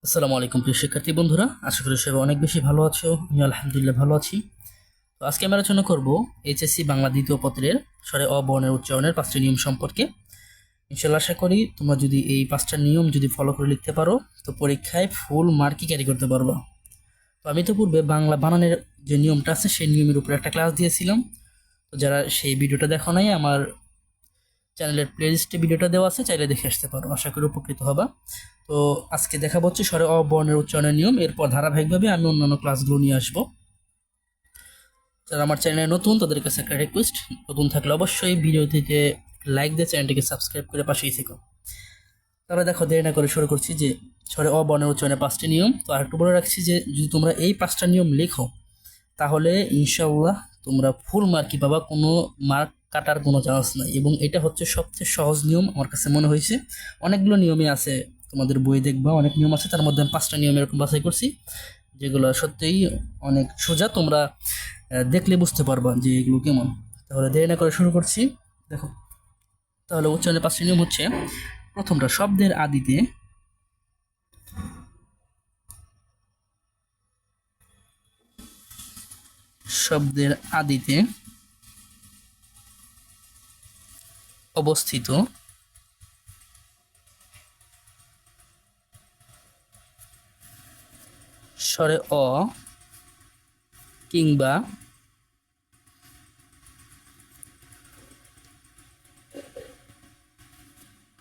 আসসালামু আলাইকুম প্রিয় শিক্ষার্থী বন্ধুরা, আশা করি সবাই অনেক বেশি ভালো আছো। আমি আলহামদুলিল্লাহ ভালো আছি। তো আজকে আমি আলোচনা করব এইচএসসি বাংলা দ্বিতীয় পত্রের স্বরে অ বর্ণের উচ্চারণের 5টি নিয়ম সম্পর্কে। ইনশাআল্লাহ আশা করি তোমরা যদি এই 5টা নিয়ম যদি ফলো করে লিখতে পারো তো পরীক্ষায় ফুল মার্কই ক্যারি করতে পারবা। তো আমি তো পূর্বে বাংলা বানানের যে নিয়মটা আছে সেই নিয়মের উপর একটা ক্লাস দিয়েছিলাম। তো যারা সেই ভিডিওটা দেখো নাই, আমার চ্যানেলের প্লেলিস্টে ভিডিওটা দেওয়া আছে, চাইলে দেখে আসতে পারো, আশা করি উপকৃত হবা। তো আজকে দেখাবো হচ্ছে স্বরে অ বর্ণের উচ্চারণের নিয়ম। এরপর ধারাবাহিকভাবে আমি অন্যান্য ক্লাসগুলো নিয়ে আসবো। যারা আমার চ্যানেলে নতুন তাদের কাছে একটা রিকোয়েস্ট, নতুন থাকলে অবশ্যই ভিডিওটিতে লাইক দিয়ে চ্যানেলটিকে সাবস্ক্রাইব করে পাশেই থেকো। তাহলে দেখো, দেরি না করে শুরু করছি যে স্বরে অ বর্ণের উচ্চারণের 5টি নিয়ম। তো আরেকটু বলে রাখছি যে যদি তোমরা এই 5টা নিয়ম লেখো তাহলে ইনশাআল্লাহ তোমরা ফুল মার্কই পাবা, কোনো মার্ক কাটার কোনো চান্স নাই। এবং এটা হচ্ছে সবচেয়ে সহজ নিয়ম আমার কাছে মনে হয়েছে। অনেকগুলো নিয়মই আছে, তোমাদের বই দেখবা অনেক নিয়ম আছে, তার মধ্যে আমি 5টা নিয়ম এরকম বাছাই করছি যেগুলো সত্যিই অনেক সোজা। তোমরা দেখলে বুঝতে পারবা যে এগুলো কেমন। তাহলে দেরি না করে শুরু করছি। দেখো, তাহলে উচ্চারণের 5টি নিয়ম হচ্ছে, প্রথমটা শব্দের আদিতে শব্দের আদিতে অবস্থিত স্বরে অ কিংবা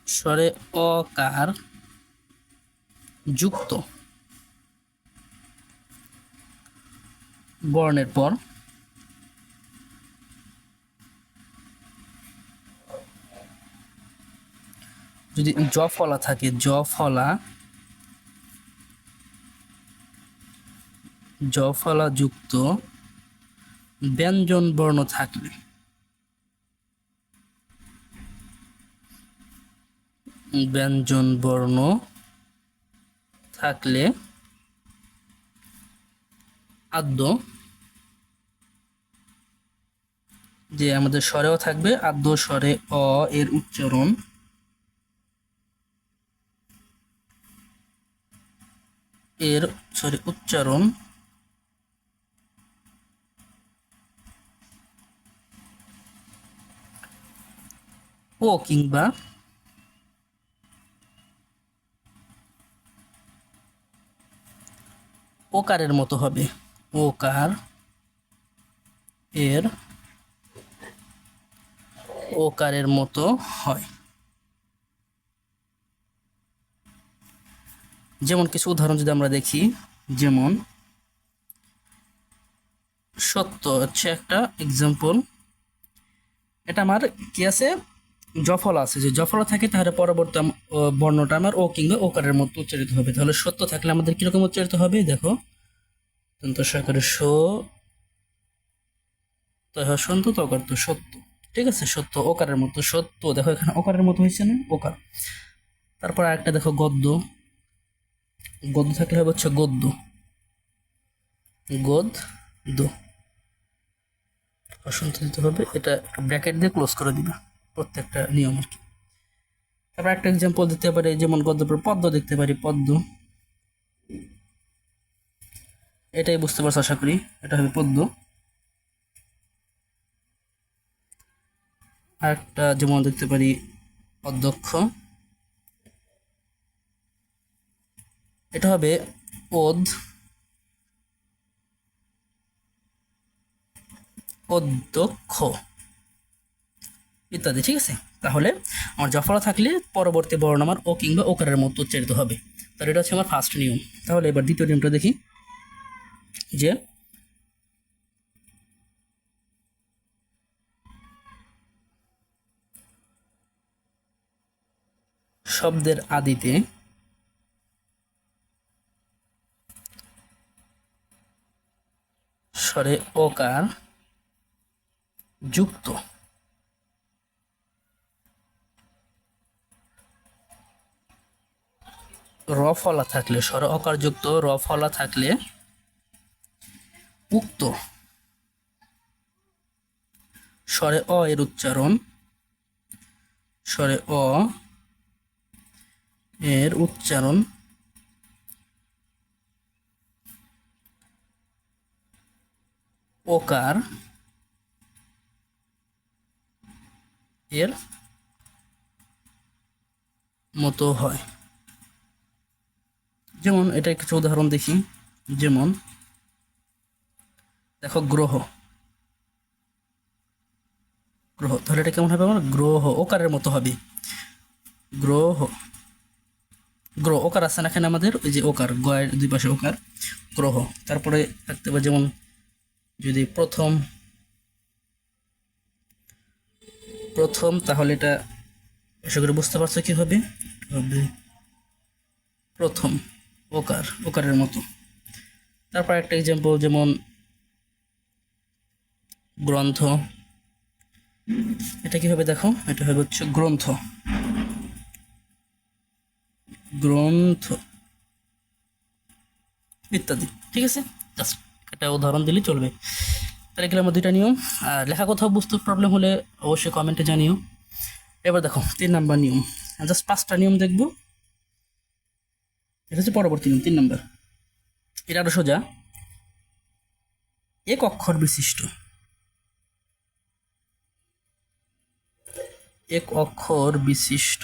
স্বরে অকার যুক্ত বর্ণের পর যদি জ ফলা থাকে, জ ফলা যুক্ত ব্যঞ্জন বর্ণ থাকলে, ব্যঞ্জন বর্ণ থাকলে আদ্য, যে আমাদের স্বরেও থাকবে আদ্য স্বরে অ এর উচ্চারণ উচ্চারণ ও কিংবা ওকারের মতো হবে। ওকার এর ওকারের মতো হয়। যেমন কিছু উদাহরণ যদি আমরা দেখি, যেমন সত্য হচ্ছে একটা এক্সাম্পল। এটা আমার কি আছে, জফলা আছে। যে জফলা থাকে তাহলে পরবর্তী বর্ণটা আমার ও কিংবা ওকারের মতো উচ্চারিত হবে। তাহলে সত্য থাকলে আমাদের কিরকম উচ্চারিত হবে, দেখো, দন্ত সহকারে সো, তয় সন্ত তকার তো সত্য। ঠিক আছে, সত্য ওকারের মতো সত্য। দেখো এখানে ওকারের মতো হয়েছে না, ওকার। তারপর আরেকটা দেখো, গদ্য। গদ্য থাকলে হবে হচ্ছে গদ্য, গদ্য। অসন্ত দিতে হবে, এটা ব্র্যাকেট দিয়ে ক্লোজ করে দিবে, প্রত্যেকটা নিয়ম আর কি। তারপর একটা এক্সাম্পল দিতে পারি, যেমন গদ্য পর পদ্ম দেখতে পারি, পদ্ম। এটাই বুঝতে পারছো আশা করি, এটা হবে পদ্ম। আরেকটা যেমন দেখতে পারি অধ্যক্ষ, এটা হবে ওদ, অধ্যক্ষ ইত্যাদি। ঠিক আছে, তাহলে আমার জফলা থাকলে পরবর্তী বর্ণ আমার ও কিংবা ওকারের মতো উচ্চারিত হবে। তাহলে এটা হচ্ছে আমার ফার্স্ট নিয়ম। তাহলে এবার দ্বিতীয় নিয়মটা দেখি, যে শব্দের আদিতে স্বরে ওকার যুক্ত র ফলা থাকলে, স্বরে অকার যুক্ত র ফলা থাকলে উক্ত স্বরে অ এর উচ্চারণ, স্বরে অ এর উচ্চারণ ওকার এর মতো হয়। যেমন এটা কিছু উদাহরণ দেখি, যেমন দেখো গ্রহ, গ্রহ তাহলে এটা কেমন হবে? আমার গ্রহ ওকারের মতো হবে। গ্রহ, গ্রহ ওকার আছে না এখানে আমাদের, ওই যে ওকার, গয়ের দুই পাশে ওকার, গ্রহ। তারপরে থাকতে পারে যেমন যদি প্রথম, প্রথম, তাহলে এটা আশা করে বুঝতে পারছো কি হবে? হবে প্রথম, ওকার, ওকারের মতো। তারপর একটা এক্সাম্পল যেমন গ্রন্থ, এটা কি হবে? দেখো এটা হবে হচ্ছে গ্রন্থ, গ্রন্থ ইত্যাদি। ঠিক আছে, জাস্ট একটা উদাহরণ দিলে চলবে। তাহলে এগুলো আমার দুইটা নিয়ম। আর লেখা কোথাও বুঝতে প্রবলেম হলে অবশ্যই কমেন্টে জানিও। এবার দেখো 3 নাম্বার নিয়ম, জাস্ট 5টা নিয়ম দেখবো। এটা হচ্ছে পরবর্তী নিয়ম 3 নাম্বার। এটা আরো সোজা। এক অক্ষর বিশিষ্ট, এক অক্ষর বিশিষ্ট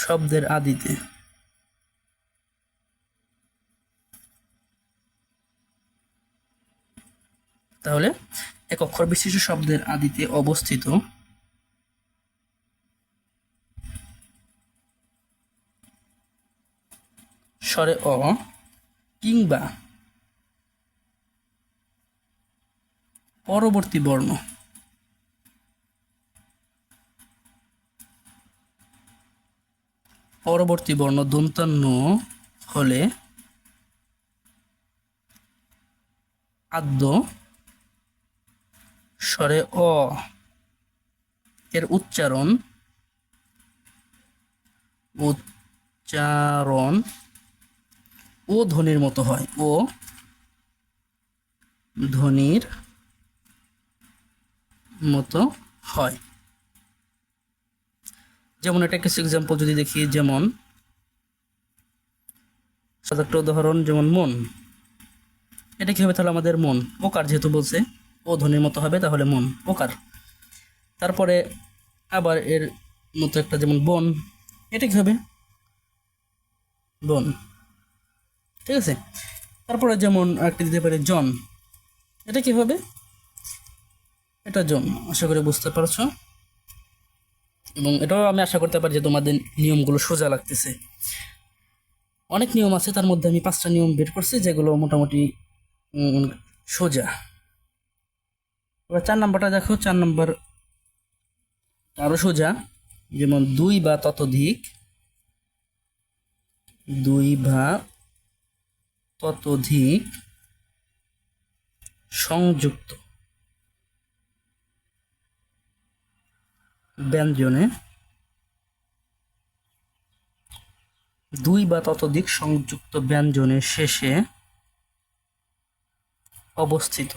শব্দের আদিতে তাহলে এক অক্ষর বিশিষ্ট শব্দের আদিতে অবস্থিত স্বরে অ কিংবা পরবর্তী বর্ণ, পরবর্তী বর্ণ দন্তান্ন হলে আদ্য স্বরে অ এর উচ্চারণ, উচ্চারণ ও ধ্বনির মতো হয়, ও ধ্বনির মতো হয়। যেমন এটা কিছু এক্সাম্পল যদি দেখি, যেমন সাদা একটা উদাহরণ, যেমন মন, এটা কি হবে? তাহলে আমাদের মন, ওকার যেহেতু বলছে ও ধ্বনির মতো হবে, তাহলে মন ওকার। তারপরে আবার এর মতো একটা যেমন বন, এটা কি হবে? বন। ঠিক আছে, তারপরে যেমন একটা দিতে পারি জন, এটা কি হবে? এটা জন। আশা করি বুঝতে পারছো, এবং এটাও আমি আশা করতে পারি যে তোমাদের নিয়মগুলো সোজা লাগতেছে। অনেক নিয়ম আছে, তার মধ্যে আমি 5টা নিয়ম বের করছি যেগুলো মোটামুটি সোজা। এবার 4 নাম্বারটা দেখো, 4 নাম্বার আরো সোজা। যেমন দুই বা ততোধিক, দুই বা ততোধিক সংযুক্ত ব্যঞ্জনে, দুই বা ততোধিক সংযুক্ত ব্যঞ্জনের শেষে অবস্থিত।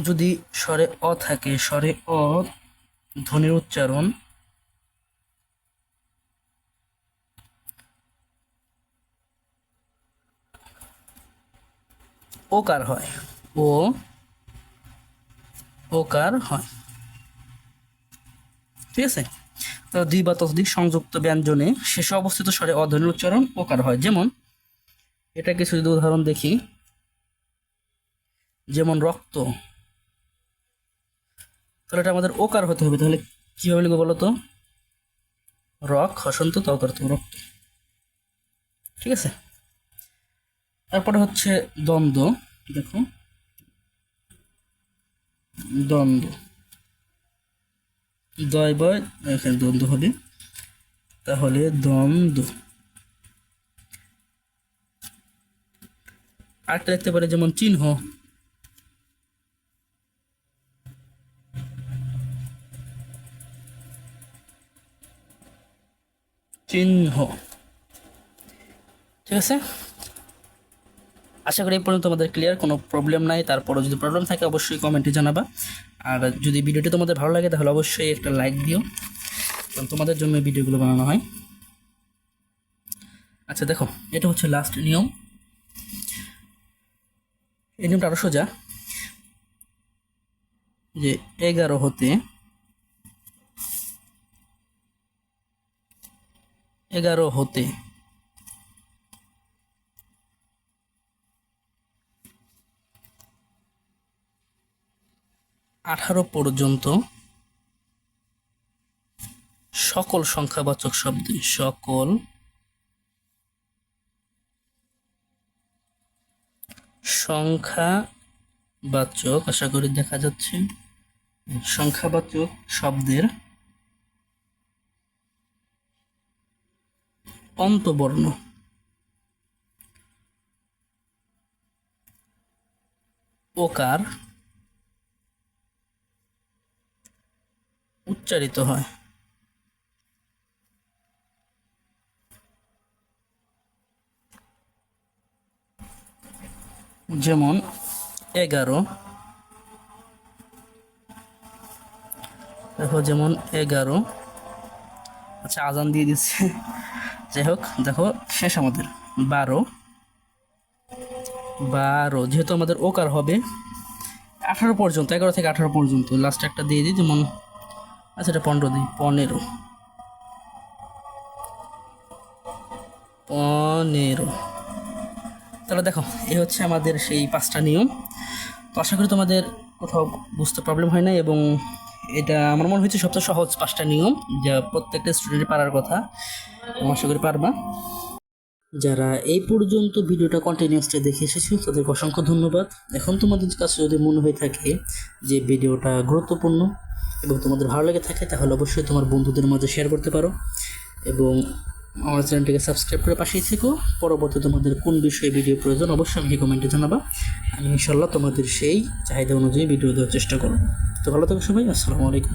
যদি স্বরে অ থাকে, স্বরে অ ধ্বনির উচ্চারণ ওকার হয়, ও ওকার হয়। ঠিক আছে, তো দুই বা ততোধিক সংযুক্ত ব্যঞ্জনে শেষে অবস্থিত স্বরে অ ধ্বনির উচ্চারণ ওকার হয়। যেমন এটা কিছু যদি উদাহরণ দেখি, যেমন রক্ত, তাহলে এটা আমাদের ওকার হতে হবে। তাহলে কিভাবে লিখবো বলো তো? রক হসন্ত তকার, তো রক্ত। ঠিক আছে, তারপরে হচ্ছে দ্বন্দ্ব। দেখো দ্বন্দ্ব, দয় বয় এখানে দ্বন্দ্ব হবে, তাহলে দ্বন্দ্ব। আরেকটা দেখতে পারে যেমন চিহ্ন, চিহ্ন। ঠিক আছে, আশা করি এই পর্যন্ত তোমাদের ক্লিয়ার, কোনো প্রবলেম নাই। তারপরে যদি প্রবলেম থাকে অবশ্যই কমেন্টে জানাবা। আর যদি ভিডিওটি তোমাদের ভালো লাগে তাহলে অবশ্যই একটা লাইক দিও, কারণ তোমাদের জন্য এই ভিডিওগুলো বানানো হয়। আচ্ছা দেখো, এটা হচ্ছে লাস্ট নিয়ম। এই নিয়মটা আরো সোজা, যে 11 হতে 18 পর্যন্ত সকল সংখ্যাবাচক শব্দে, সকল সংখ্যাবাচক, আশা করি দেখা যাচ্ছে, সংখ্যাবাচক শব্দের অন্তবর্ণ ওকার উচ্চারিত হয়। যেমন 11, দেখো যেমন 11, আচ্ছা আজান দিয়ে দিচ্ছে, যাই হোক দেখো শেষ আমাদের 12, যেহেতু আমাদের ওকার হবে 18 পর্যন্ত, 11 থেকে 18 পর্যন্ত, লাস্ট একটা দিয়ে দিই, যেমন আচ্ছা এটা 15 দিই, 15, তাহলে দেখো এই হচ্ছে আমাদের সেই 5টা নিয়ম। তো আশা করি তোমাদের কোথাও বুঝতে প্রবলেম হয় না, এবং এটা আমার মনে হচ্ছে সবচেয়ে সহজ 5টা নিয়ম, যা প্রত্যেকটা স্টুডেন্টের পারার কথা, আশা করি পারবা। যারা এই পর্যন্ত ভিডিওটা কন্টিনিউসলি দেখে এসেছো তাদেরকে অসংখ্য ধন্যবাদ। এখন তোমাদের কাছে যদি মনে হয়ে থাকে যে ভিডিওটা গুরুত্বপূর্ণ এবং তোমাদের ভালো লেগে থাকে, তাহলে অবশ্যই তোমার বন্ধুদের মাঝে শেয়ার করতে পারো, এবং আমার চ্যানেলটিকে সাবস্ক্রাইব করে পাশেই থেকো। পরবর্তী তোমাদের কোন বিষয়ে ভিডিও প্রয়োজন অবশ্যই আমাকে কমেন্টে জানাবা, আমি ইনশাল্লাহ তোমাদের সেই চাহিদা অনুযায়ী ভিডিও দেওয়ার চেষ্টা করব। তো ভালো থাকো সবাই, আসসালামু আলাইকুম।